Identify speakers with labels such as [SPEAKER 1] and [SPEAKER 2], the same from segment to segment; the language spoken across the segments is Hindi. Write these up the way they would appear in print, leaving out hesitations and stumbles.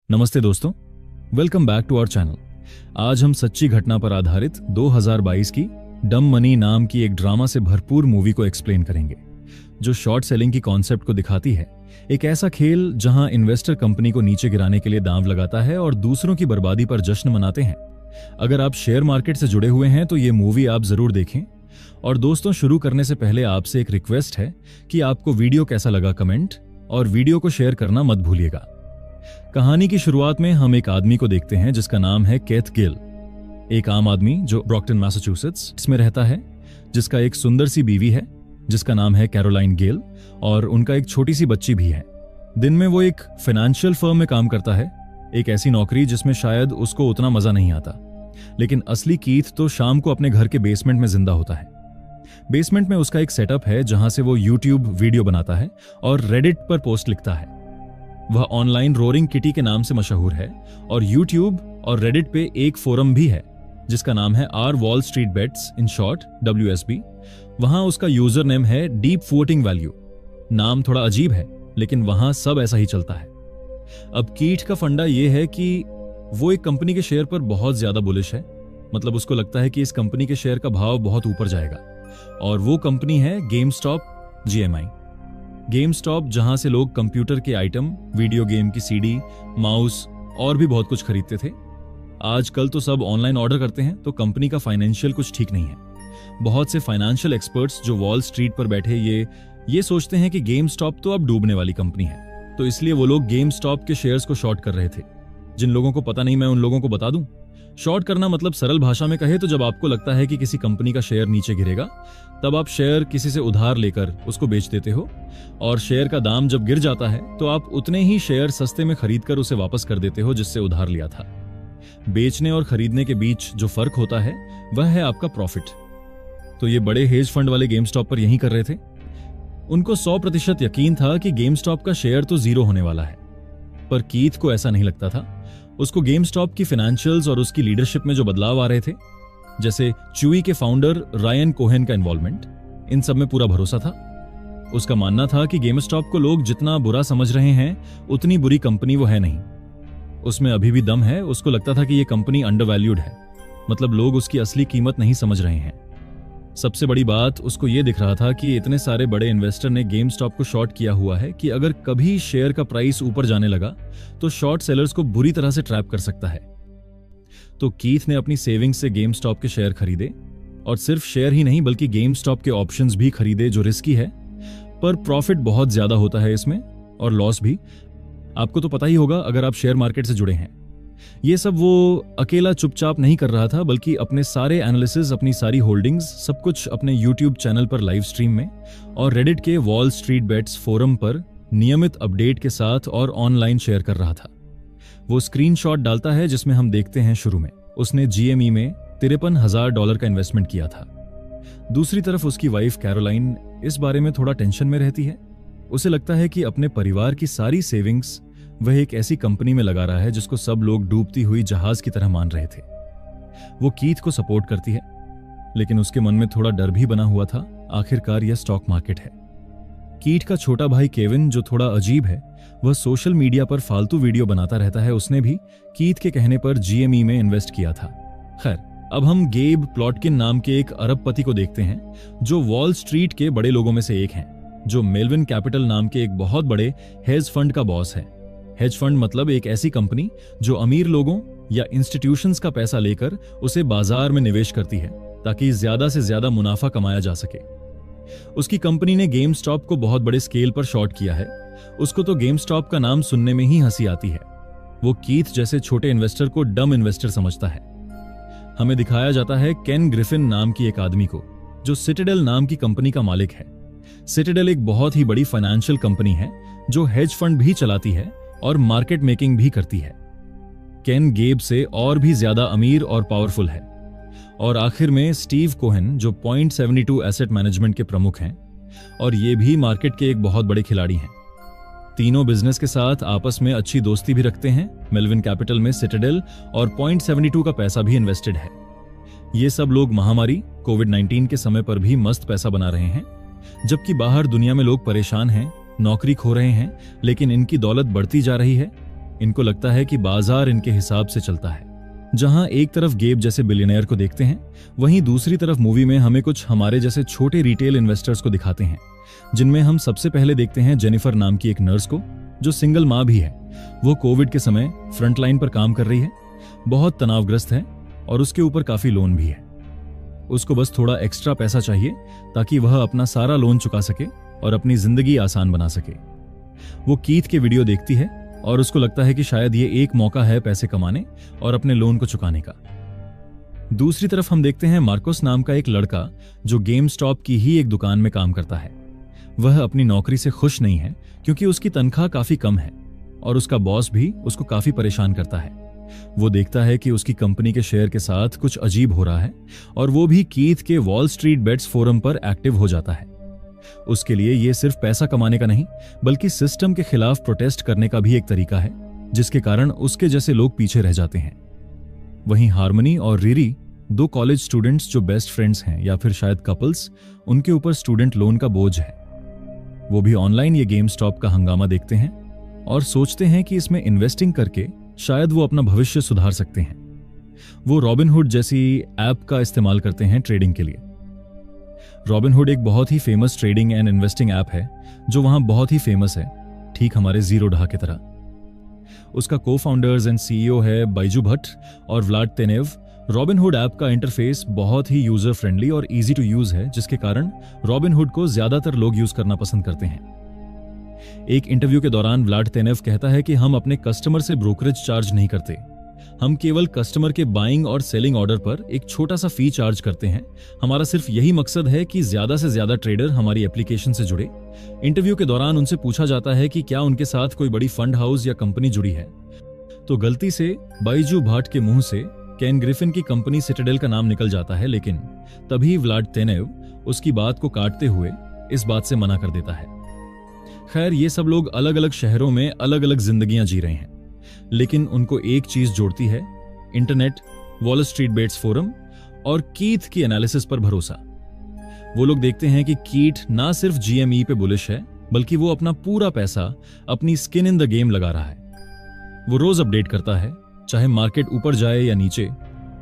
[SPEAKER 1] नमस्ते दोस्तों, welcome back to our channel. आज हम सच्ची घटना पर आधारित 2022 की डम मनी नाम की एक ड्रामा से भरपूर मूवी को एक्सप्लेन करेंगे, जो शॉर्ट सेलिंग की कॉन्सेप्ट को दिखाती है। एक ऐसा खेल जहां इन्वेस्टर कंपनी को नीचे गिराने के लिए दांव लगाता है और दूसरों की बर्बादी पर जश्न मनाते हैं। अगर आप शेयर मार्केट से जुड़े हुए हैं तो ये मूवी आप जरूर देखें। और दोस्तों, शुरू करने से पहले आपसे एक रिक्वेस्ट है कि आपको वीडियो कैसा लगा कमेंट और वीडियो को शेयर करना मत भूलिएगा। कहानी की शुरुआत में हम एक आदमी को देखते हैं जिसका नाम है केथ गिल। एक आम आदमी जो ब्रॉक्टन मैसाचुसेट्स में रहता है, जिसका एक सुंदर सी बीवी है जिसका नाम है कैरोलाइन गेल, और उनका एक छोटी सी बच्ची भी है। दिन में वो एक फाइनेंशियल फर्म में काम करता है, एक ऐसी नौकरी जिसमें शायद उसको उतना मजा नहीं आता। लेकिन असली कीथ तो शाम को अपने घर के बेसमेंट में जिंदा होता है। बेसमेंट में उसका एक सेटअप है जहां से वो यूट्यूब वीडियो बनाता है और रेडिट पर पोस्ट लिखता है। वह ऑनलाइन रोरिंग किटी के नाम से मशहूर है और यूट्यूब और रेडिट पे एक फोरम भी है जिसका नाम है r wall street bets, in short WSB। वहां उसका यूजर नेम है डीप वोटिंग वैल्यू। नाम थोड़ा अजीब है, लेकिन वहां सब ऐसा ही चलता है। अब कीट का फंडा यह है कि वो एक कंपनी के शेयर पर बहुत ज्यादा बुलिश है। मतलब उसको लगता है कि इस कंपनी के शेयर का भाव बहुत ऊपर जाएगा, और वो कंपनी है गेमस्टॉप GMI। गेमस्टॉप, जहां से लोग कंप्यूटर के आइटम, वीडियो गेम की CD, माउस और भी बहुत कुछ खरीदते थे। आजकल तो सब ऑनलाइन ऑर्डर करते हैं, तो कंपनी का फाइनेंशियल कुछ ठीक नहीं है। बहुत से फाइनेंशियल एक्सपर्ट्स जो वॉल स्ट्रीट पर बैठे ये सोचते हैं कि गेमस्टॉप तो अब डूबने वाली कंपनी है, तो इसलिए वो लोग गेमस्टॉप के शेयर्स को शॉर्ट कर रहे थे। जिन लोगों को पता नहीं, मैं उन लोगों को बता दूं। शॉर्ट करना मतलब सरल भाषा में कहे तो जब आपको लगता है कि किसी कंपनी का शेयर नीचे गिरेगा, तब आप शेयर किसी से उधार लेकर उसको बेच देते हो, और शेयर का दाम जब गिर जाता है तो आप उतने ही शेयर सस्ते में खरीदकर उसे वापस कर देते हो जिससे उधार लिया था। बेचने और खरीदने के बीच जो फर्क होता है वह है आपका प्रॉफिट। तो ये बड़े हेज फंड वाले गेमस्टॉप पर यही कर रहे थे। उनको 100% यकीन था कि गेमस्टॉप का शेयर तो जीरो होने वाला है, पर कीथ को ऐसा नहीं लगता था। उसको गेमस्टॉप की फाइनेंशियल्स और उसकी लीडरशिप में जो बदलाव आ रहे थे, जैसे च्यूई के फाउंडर रायन कोहेन का इन्वॉल्वमेंट, इन सब में पूरा भरोसा था। उसका मानना था कि गेमस्टॉप को लोग जितना बुरा समझ रहे हैं उतनी बुरी कंपनी वो है नहीं। उसमें अभी भी दम है। उसको लगता था कि ये कंपनी अंडरवैल्यूड है, मतलब लोग उसकी असली कीमत नहीं समझ रहे हैं। सबसे बड़ी बात, उसको ये दिख रहा था कि इतने सारे बड़े इन्वेस्टर ने गेमस्टॉप को शॉर्ट किया हुआ है कि अगर कभी शेयर का प्राइस ऊपर जाने लगा तो शॉर्ट सेलर्स को बुरी तरह से ट्रैप कर सकता है। तो कीथ ने अपनी सेविंग्स से गेमस्टॉप के शेयर खरीदे, और सिर्फ शेयर ही नहीं बल्कि गेमस्टॉप के ऑप्शंस भी खरीदे, जो रिस्की है, पर प्रॉफिट बहुत ज्यादा होता है इसमें, और लॉस भी। आपको तो पता ही होगा अगर आप शेयर मार्केट से जुड़े हैं। ये सब वो अकेला चुपचाप नहीं कर रहा था, बल्कि अपने सारे एनालिसिस, अपनी सारी होल्डिंग्स, सब कुछ अपने यूट्यूब चैनल पर लाइव स्ट्रीम में और रेडिट के वॉल स्ट्रीट बेट्स फोरम पर नियमित अपडेट के साथ और ऑनलाइन शेयर कर रहा था। वो स्क्रीनशॉट डालता है जिसमें हम देखते हैं शुरू में उसने GME में $53,000 का इन्वेस्टमेंट किया था। दूसरी तरफ उसकी वाइफ कैरोलाइन इस बारे में थोड़ा टेंशन में रहती है। उसे लगता है कि अपने परिवार की सारी सेविंग्स वह एक ऐसी कंपनी में लगा रहा है जिसको सब लोग डूबती हुई जहाज की तरह मान रहे थे। वो कीथ को सपोर्ट करती है, लेकिन उसके मन में थोड़ा डर भी बना हुआ था। आखिरकार यह स्टॉक मार्केट है। कीथ का छोटा भाई केविन, जो थोड़ा अजीब है, वह सोशल मीडिया पर फालतू वीडियो बनाता रहता है। उसने भी कीथ के कहने पर GME में इन्वेस्ट किया था। खैर, अब हम गेब प्लॉटकिन नाम के एक अरबपति को देखते हैं, जो वॉल स्ट्रीट के बड़े लोगों में से एक हैं, जो मेलविन कैपिटल नाम के एक बहुत बड़े हेज फंड का बॉस है। हेज फंड मतलब एक ऐसी कंपनी जो अमीर लोगों या इंस्टीट्यूशंस का पैसा लेकर उसे बाजार में निवेश करती है ताकि ज्यादा से ज्यादा मुनाफा कमाया जा सके। उसकी कंपनी ने गेमस्टॉप को बहुत बड़े स्केल पर शॉर्ट किया है। उसको तो गेमस्टॉप का नाम सुनने में ही हंसी आती है। वो कीथ जैसे छोटे इन्वेस्टर को डम इन्वेस्टर समझता है। हमें दिखाया जाता है केन ग्रिफिन नाम की एक आदमी को, जो सिटाडेल नाम की कंपनी का मालिक है। सिटाडेल एक बहुत ही बड़ी फाइनेंशियल कंपनी है जो हेज फंड भी चलाती है और मार्केट मेकिंग भी करती है। केन गेब से और भी ज्यादा अमीर और पावरफुल है। और आखिर में स्टीव कोहेन, जो Point72 एसेट मैनेजमेंट के प्रमुख हैं, और ये भी मार्केट के एक बहुत बड़े खिलाड़ी हैं। तीनों बिजनेस के साथ आपस में अच्छी दोस्ती भी रखते हैं। मेलविन कैपिटल में सिटाडेल और Point72 का पैसा भी इन्वेस्टेड है। ये सब लोग महामारी कोविड-19 के समय पर भी मस्त पैसा बना रहे हैं, जबकि बाहर दुनिया में लोग परेशान हैं, नौकरी खो रहे हैं, लेकिन इनकी दौलत बढ़ती जा रही है। इनको लगता है कि बाजार इनके हिसाब से चलता है। जहां एक तरफ गेब जैसे बिलियनियर को देखते हैं, वहीं दूसरी तरफ मूवी में हमें कुछ हमारे जैसे छोटे रिटेल इन्वेस्टर्स को दिखाते हैं, जिनमें हम सबसे पहले देखते हैं जेनिफर नाम की एक नर्स को, जो सिंगल माँ भी है। वो कोविड के समय फ्रंट लाइन पर काम कर रही है, बहुत तनावग्रस्त है और उसके ऊपर काफी लोन भी है। उसको बस थोड़ा एक्स्ट्रा पैसा चाहिए ताकि वह अपना सारा लोन चुका सके और अपनी जिंदगी आसान बना सके। वो कीथ के वीडियो देखती है और उसको लगता है कि शायद ये एक मौका है पैसे कमाने और अपने लोन को चुकाने का। दूसरी तरफ हम देखते हैं मार्कोस नाम का एक लड़का जो गेम स्टॉप की ही एक दुकान में काम करता है। वह अपनी नौकरी से खुश नहीं है क्योंकि उसकी तनख्वाह काफी कम है और उसका बॉस भी उसको काफी परेशान करता है। वो देखता है कि उसकी कंपनी के शेयर के साथ कुछ अजीब हो रहा है और वो भी कीथ के वॉल स्ट्रीट बेट्स फोरम पर एक्टिव हो जाता है। उसके लिए ये सिर्फ पैसा कमाने का नहीं, बल्कि सिस्टम के खिलाफ प्रोटेस्ट करने का भी एक तरीका है, जिसके कारण उसके जैसे लोग पीछे रह जाते हैं। वहीं हार्मनी और रीरी, दो कॉलेज स्टूडेंट्स जो बेस्ट फ्रेंड्स हैं या फिर शायद कपल्स, उनके ऊपर स्टूडेंट लोन का बोझ है। वो भी ऑनलाइन ये गेम स्टॉप का हंगामा देखते हैं और सोचते हैं कि इसमें इन्वेस्टिंग करके शायद वो अपना भविष्य सुधार सकते हैं। वो रॉबिनहुड जैसी ऐप का इस्तेमाल करते हैं ट्रेडिंग के लिए। रॉबिनहुड एक बहुत ही famous trading and investing app है जो वहां बहुत ही फेमस है, ठीक हमारे ज़ीरोधा की तरह। उसका को-फाउंडर्स एंड सीईओ है बाइजू भट्ट और व्लाड तेनेव। रॉबिनहुड ऐप का इंटरफेस बहुत ही यूजर फ्रेंडली और इजी टू यूज है, जिसके कारण रॉबिनहुड को ज्यादातर लोग यूज करना पसंद करते हैं। एक इंटरव्यू के दौरान व्लाड तेनेव कहता है कि हम अपने कस्टमर से ब्रोकरेज चार्ज नहीं करते, हम केवल कस्टमर के बाइंग और सेलिंग ऑर्डर पर एक छोटा सा फी चार्ज करते हैं। हमारा सिर्फ यही मकसद है कि ज्यादा से ज्यादा ट्रेडर हमारी एप्लीकेशन से जुड़े। इंटरव्यू के दौरान उनसे पूछा जाता है कि क्या उनके साथ कोई बड़ी फंड हाउस या कंपनी जुड़ी है, तो गलती से बाइजू भट्ट के मुंह से केन ग्रिफिन की कंपनी सिटाडेल का नाम निकल जाता है, लेकिन तभी व्लाड तेनेव उसकी बात को काटते हुए इस बात से मना कर देता है। खैर, ये सब लोग अलग अलग शहरों में अलग अलग जिंदगियां जी रहे हैं, लेकिन उनको एक चीज जोड़ती है, internet, Wall street Bets forum और कीथ की एनालिसिस पर भरोसा। वो लोग देखते हैं कि कीथ ना सिर्फ जीएमई पे बुलिश है, बल्कि वो अपना पूरा पैसा अपनी स्किन इन द गेम लगा रहा है। वो रोज अपडेट करता है, चाहे मार्केट ऊपर जाए या नीचे।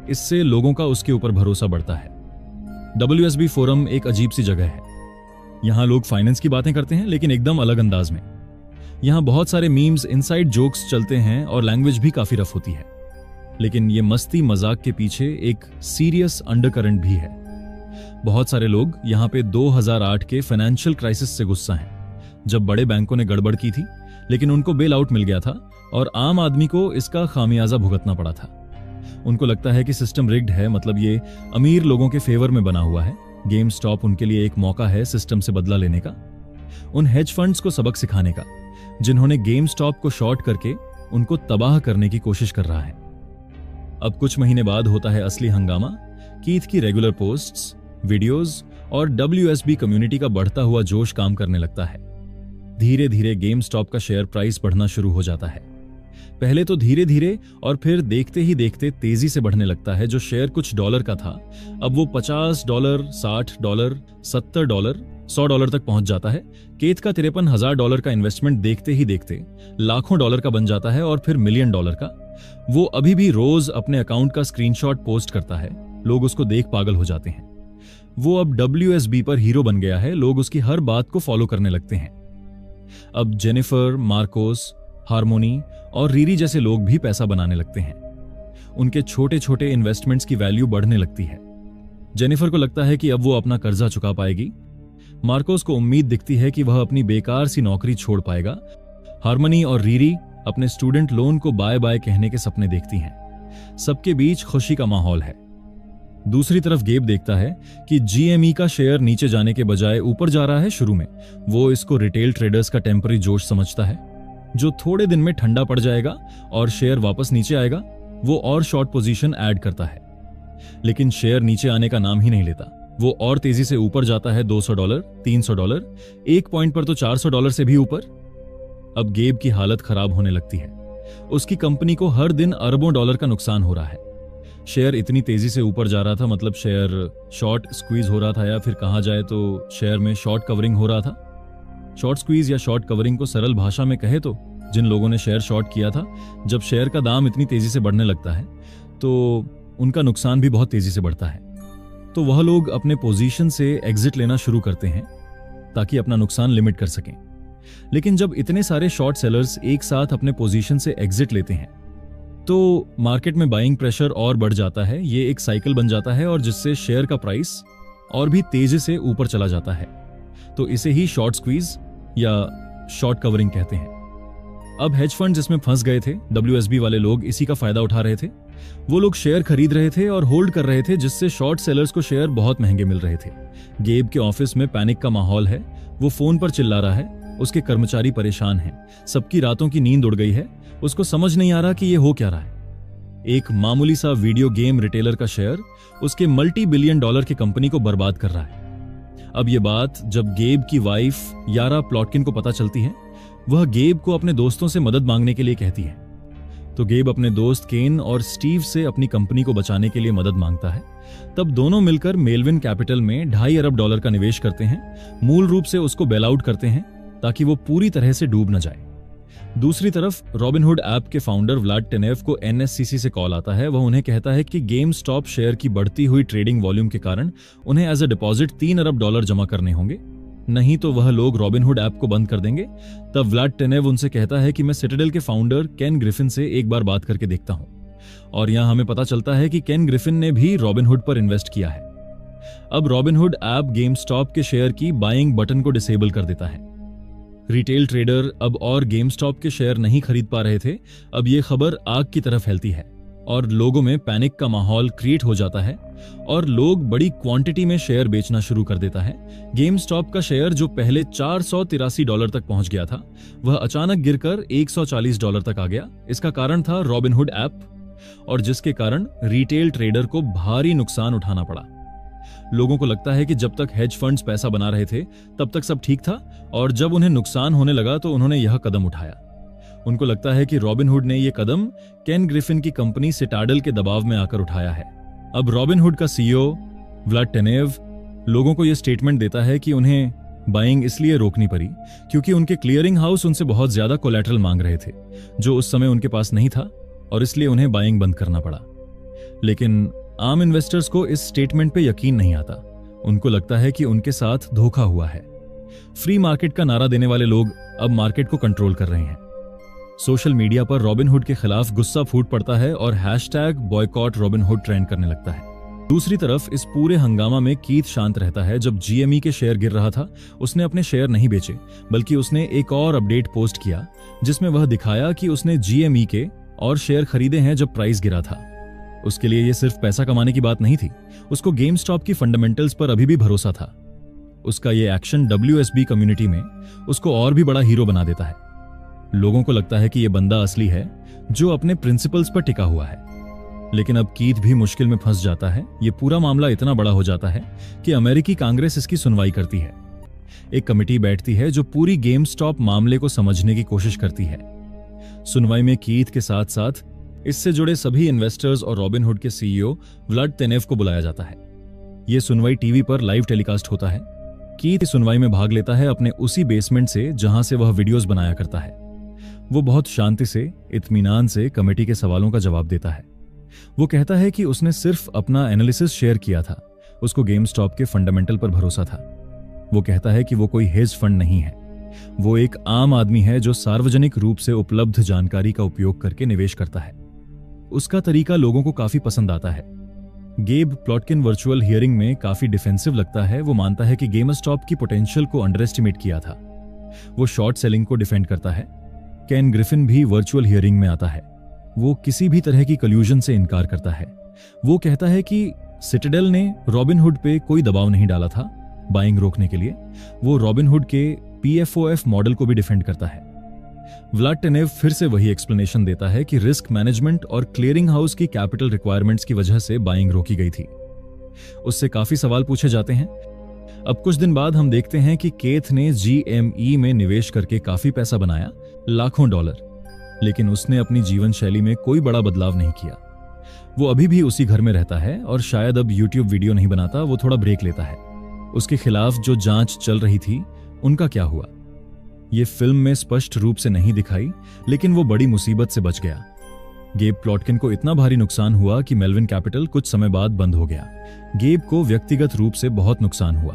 [SPEAKER 1] इससे लोगों का उसके ऊपर भरोसा बढ़ता है। WSB फोरम एक अजीब सी जगह है। यहां लोग फाइनेंस की बातें करते हैं, लेकिन एकदम अलग अंदाज में। यहां बहुत सारे मीम्स, इनसाइड जोक्स चलते हैं और लैंग्वेज भी काफी रफ होती है, लेकिन ये मस्ती मजाक के पीछे एक सीरियस अंडरकरंट भी है। बहुत सारे लोग यहां पे 2008 के फाइनेंशियल क्राइसिस से गुस्सा हैं, जब बड़े बैंकों ने गड़बड़ की थी, लेकिन उनको बेल आउट मिल गया था और आम आदमी को इसका खामियाजा भुगतना पड़ा था। उनको लगता है कि सिस्टम रिग्ड है, मतलब ये अमीर लोगों के फेवर में बना हुआ है। गेम स्टॉप उनके लिए एक मौका है सिस्टम से बदला लेने का, उन हेज फंड्स को सबक सिखाने का, जिन्होंने गेम स्टॉप को शॉर्ट करके उनको तबाह करने की कोशिश कर रहा है। अब कुछ महीने बाद होता है असली हंगामा। कीथ की रेगुलर पोस्ट्स, वीडियोस और WSB कम्युनिटी का बढ़ता हुआ जोश काम करने लगता है। धीरे धीरे गेम स्टॉप का शेयर प्राइस बढ़ना शुरू हो जाता है। पहले तो धीरे धीरे और फिर देखते ही देखते तेजी से बढ़ने लगता है। जो शेयर कुछ डॉलर का था, अब वो $50, $60, $70, $100 तक पहुंच जाता है। केथ का $53,000 का इन्वेस्टमेंट देखते ही देखते लाखों डॉलर का बन जाता है और फिर $1 मिलियन का। वो अभी भी रोज अपने अकाउंट का स्क्रीनशॉट पोस्ट करता है, लोग उसको देख पागल हो जाते हैं। वो अब WSB पर हीरो बन गया है, लोग उसकी हर बात को फॉलो करने लगते हैं। अब जेनिफर, मार्कोस, हार्मोनी और रीरी जैसे लोग भी पैसा बनाने लगते हैं। उनके छोटे छोटे इन्वेस्टमेंट्स की वैल्यू बढ़ने लगती है। जेनिफर को लगता है कि अब वो अपना कर्जा चुका पाएगी। मार्कोस को उम्मीद दिखती है कि वह अपनी बेकार सी नौकरी छोड़ पाएगा। हार्मनी और रीरी अपने स्टूडेंट लोन को बाय बाय कहने के सपने देखती हैं। सबके बीच खुशी का माहौल है। दूसरी तरफ गेब देखता है कि GME का शेयर नीचे जाने के बजाय ऊपर जा रहा है। शुरू में वो इसको रिटेल ट्रेडर्स का टेम्पररी जोश समझता है, जो थोड़े दिन में ठंडा पड़ जाएगा और शेयर वापस नीचे आएगा। वो और शॉर्ट पोजीशन ऐड करता है, लेकिन शेयर नीचे आने का नाम ही नहीं लेता। वो और तेजी से ऊपर जाता है, $200, $300, एक पॉइंट पर तो $400 से भी ऊपर। अब गेब की हालत खराब होने लगती है। उसकी कंपनी को हर दिन अरबों डॉलर का नुकसान हो रहा है। शेयर इतनी तेजी से ऊपर जा रहा था, मतलब शेयर शॉर्ट स्क्वीज हो रहा था, या फिर कहा जाए तो शेयर में शॉर्ट कवरिंग हो रहा था। शॉर्ट स्क्वीज या शॉर्ट कवरिंग को सरल भाषा में कहे तो जिन लोगों ने शेयर शॉर्ट किया था, जब शेयर का दाम इतनी तेजी से बढ़ने लगता है तो उनका नुकसान भी बहुत तेजी से बढ़ता है। तो वह लोग अपने पोजीशन से एग्जिट लेना शुरू करते हैं ताकि अपना नुकसान लिमिट कर सकें। लेकिन जब इतने सारे शॉर्ट सेलर्स एक साथ अपने पोजीशन से एग्जिट लेते हैं तो मार्केट में बाइंग प्रेशर और बढ़ जाता है। ये एक साइकिल बन जाता है और जिससे शेयर का प्राइस और भी तेजी से ऊपर चला जाता है। तो इसे ही शॉर्ट स्क्वीज या शॉर्ट कवरिंग कहते हैं। अब हेज फंड जिसमें फंस गए थे, WSB वाले लोग इसी का फायदा उठा रहे थे। वो लोग शेयर खरीद रहे थे और होल्ड कर रहे थे, जिससे शॉर्ट सेलर्स को शेयर बहुत महंगे मिल रहे थे। गेब के ऑफिस में पैनिक का माहौल है। वो फोन पर चिल्ला रहा है, उसके कर्मचारी परेशान हैं, सबकी रातों की नींद उड़ गई है। उसको समझ नहीं आ रहा कि ये हो क्या रहा है। एक मामूली सा वीडियो गेम रिटेलर का शेयर उसके $multi-billion की कंपनी को बर्बाद कर रहा है। अब ये बात जब गेब की वाइफ यारा प्लॉटकिन को पता चलती है, वह गेब को अपने दोस्तों से मदद मांगने के लिए कहती है। तो गेब अपने दोस्त केन और स्टीव से अपनी कंपनी को बचाने के लिए मदद मांगता है। तब दोनों मिलकर मेलविन कैपिटल में $2.5 अरब का निवेश करते हैं। मूल रूप से उसको बेल आउट करते हैं ताकि वो पूरी तरह से डूब न जाए। दूसरी तरफ रॉबिनहुड ऐप के फाउंडर व्लाड टेनेव को NSCC से कॉल आता है। वह उन्हें कहता है कि गेम स्टॉप शेयर की बढ़ती हुई ट्रेडिंग वॉल्यूम के कारण उन्हें एज अ डिपॉजिट $3 अरब जमा करने होंगे, नहीं तो वह लोग रॉबिनहुड ऐप को बंद कर देंगे। तब व्लाड टेनेव उनसे कहता है कि मैं सिटाडेल के फाउंडर केन ग्रिफिन से एक बार बात करके देखता हूं। और यहां हमें पता चलता है कि केन ग्रिफिन ने भी रॉबिनहुड पर इन्वेस्ट किया है। अब रॉबिनहुड ऐप गेम स्टॉप के शेयर की बाइंग बटन को डिसेबल कर देता है। रिटेल ट्रेडर अब और गेम स्टॉप के शेयर नहीं खरीद पा रहे थे। अब यह खबर आग की तरह फैलती है और लोगों में पैनिक का माहौल क्रिएट हो जाता है और लोग बड़ी क्वांटिटी में शेयर बेचना शुरू कर देता है। गेम स्टॉप का शेयर जो पहले $483 तक पहुंच गया था, वह अचानक गिरकर $140 तक आ गया। इसका कारण था रॉबिनहुड ऐप, और जिसके कारण रिटेल ट्रेडर को भारी नुकसान उठाना पड़ा। लोगों को लगता है कि जब तक हेज फंड्स पैसा बना रहे थे तब तक सब ठीक था, और जब उन्हें नुकसान होने लगा तो उन्होंने यह कदम उठाया। उनको लगता है कि रॉबिनहुड ने यह कदम केन ग्रिफिन की कंपनी सिटाडेल के दबाव में आकर उठाया है। अब रॉबिनहुड का CEO व्लाड टेनेव लोगों को यह स्टेटमेंट देता है कि उन्हें बाइंग इसलिए रोकनी पड़ी क्योंकि उनके क्लियरिंग हाउस उनसे बहुत ज्यादा कोलैटरल मांग रहे थे, जो उस समय उनके पास नहीं था, और इसलिए उन्हें बाइंग बंद करना पड़ा। लेकिन आम इन्वेस्टर्स को इस स्टेटमेंट पे यकीन नहीं आता। उनको लगता है कि उनके साथ धोखा हुआ है। फ्री मार्केट का नारा देने वाले लोग अब मार्केट को कंट्रोल कर रहे हैं। सोशल मीडिया पर रॉबिनहुड के खिलाफ गुस्सा फूट पड़ता है और #बॉयकॉट रॉबिनहुड ट्रेंड करने लगता है। दूसरी तरफ इस पूरे हंगामा में कीथ शांत रहता है। जब GME के शेयर गिर रहा था, उसने अपने शेयर नहीं बेचे, बल्कि उसने एक और अपडेट पोस्ट किया जिसमें वह दिखाया कि उसने GME के और शेयर खरीदे हैं जब प्राइस गिरा था। उसके लिए यह सिर्फ पैसा कमाने की बात नहीं थी, उसको गेम स्टॉप की फंडामेंटल्स पर अभी भी भरोसा था। उसका यह एक्शन WSB कम्युनिटी में उसको और भी बड़ा हीरो बना देता है। लोगों को लगता है कि यह बंदा असली है जो अपने प्रिंसिपल्स पर टिका हुआ है। लेकिन अब कीथ भी मुश्किल में फंस जाता है। यह पूरा मामला इतना बड़ा हो जाता है कि अमेरिकी कांग्रेस इसकी सुनवाई करती है। एक कमेटी बैठती है जो पूरी गेम स्टॉप मामले को समझने की कोशिश करती है। सुनवाई में कीथ के साथ साथ इससे जुड़े सभी इन्वेस्टर्स और रॉबिनहुड के CEO व्लाड टेनेव को बुलाया जाता है। यह सुनवाई टीवी पर लाइव टेलीकास्ट होता है। कीथ इस सुनवाई में भाग लेता है अपने उसी बेसमेंट से जहां से वह वीडियोस बनाया करता है। वो बहुत शांति से, इत्मीनान से कमेटी के सवालों का जवाब देता है। वो कहता है कि उसने सिर्फ अपना एनालिसिस शेयर किया था, उसको गेम स्टॉप के फंडामेंटल पर भरोसा था। वो कहता है कि वो कोई हेज फंड नहीं है, वो एक आम आदमी है जो सार्वजनिक रूप से उपलब्ध जानकारी का उपयोग करके निवेश करता है। उसका तरीका लोगों को काफी पसंद आता है। गेब प्लॉटकिन वर्चुअल हियरिंग में काफी डिफेंसिव लगता है। वो मानता है कि गेम स्टॉप की पोटेंशियल को अंडर एस्टिमेट किया था। वो शॉर्ट सेलिंग को डिफेंड करता है। केन ग्रिफिन भी वर्चुअल हियरिंग में आता है। वो किसी भी तरह की कल्यूजन से इनकार करता है। वो कहता है कि सिटाडेल ने रॉबिनहुड पे कोई दबाव नहीं डाला था बाइंग रोकने के लिए। वो रॉबिनहुड के PFOF मॉडल को भी डिफेंड करता है। व्लाड टेनेव फिर से वही एक्सप्लेनेशन देता है कि रिस्क मैनेजमेंट और क्लियरिंग हाउस की कैपिटल रिक्वायरमेंट्स की वजह से बाइंग रोकी गई थी। उससे काफी सवाल पूछे जाते हैं। अब कुछ दिन बाद हम देखते हैं कि केथ ने GME में निवेश करके काफी पैसा बनाया, लाखों डॉलर। लेकिन उसने अपनी जीवन शैली में कोई बड़ा बदलाव नहीं किया। वो अभी भी उसी घर में रहता है और शायद अब YouTube वीडियो नहीं बनाता। वो थोड़ा ब्रेक लेता है। उसके खिलाफ जो जांच चल रही थी, उनका क्या हुआ? ये फिल्म में स्पष्ट रूप से नहीं दिखाई, लेकिन वो बड़ी मुसीबत से बच गया। गेब प्लॉटकिन को इतना भारी नुकसान हुआ कि मेलविन कैपिटल कुछ समय बाद बंद हो गया। गेब को व्यक्तिगत रूप से बहुत नुकसान हुआ।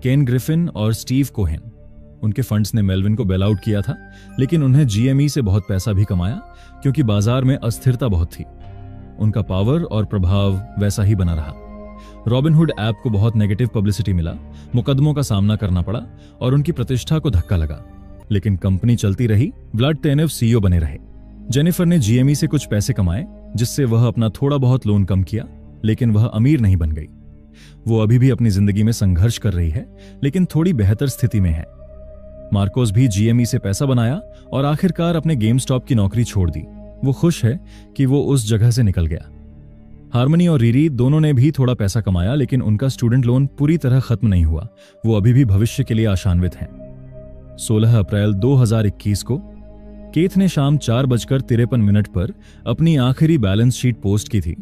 [SPEAKER 1] केन ग्रिफिन और स्टीव कोहेन, उनके फंड्स ने मेलविन को बेल आउट किया था, लेकिन उन्हें जीएमई से बहुत पैसा भी कमाया क्योंकि बाजार में अस्थिरता बहुत थी। उनका पावर और प्रभाव वैसा ही बना रहा। रॉबिनहुड ऐप को बहुत नेगेटिव पब्लिसिटी मिला, मुकदमों का सामना करना पड़ा और उनकी प्रतिष्ठा को धक्का लगा, लेकिन कंपनी चलती रही। व्लाड टेनेव सीईओ बने रहे। जेनिफर ने जीएमई से कुछ पैसे कमाए, जिससे वह अपना थोड़ा बहुत लोन कम किया, लेकिन वह अमीर नहीं बन गई। वो अभी भी अपनी जिंदगी में संघर्ष कर रही है, लेकिन थोड़ी बेहतर स्थिति में है। मार्कोस भी जीएमई से पैसा बनाया और आखिरकार अपने गेम स्टॉप की नौकरी छोड़ दी। वो खुश है कि वो उस जगह से निकल गया। हार्मनी और रीरी दोनों ने भी थोड़ा पैसा कमाया, लेकिन उनका स्टूडेंट लोन पूरी तरह खत्म नहीं हुआ। वो अभी भी भविष्य के लिए आशान्वित हैं। 16 अप्रैल 2021 को केथ ने शाम 4:53 पर अपनी आखिरी बैलेंस शीट पोस्ट की थी।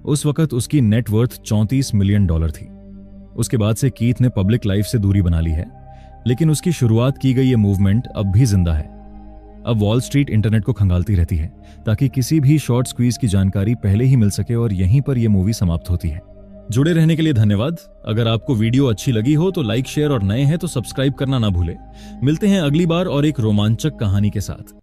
[SPEAKER 1] उस वक्त उसकी नेट वर्थ $34 मिलियन थी। उसके बाद से कीथ ने पब्लिक लाइफ से दूरी बना ली है, लेकिन उसकी शुरुआत की गई ये मूवमेंट अब भी जिंदा है। अब वॉल स्ट्रीट इंटरनेट को खंगालती रहती है ताकि किसी भी शॉर्ट स्क्वीज की जानकारी पहले ही मिल सके, और यहीं पर यह मूवी समाप्त होती है। जुड़े रहने के लिए धन्यवाद। अगर आपको वीडियो अच्छी लगी हो तो लाइक, शेयर और नए हैं तो सब्सक्राइब करना ना भूले। मिलते हैं अगली बार और एक रोमांचक कहानी के साथ।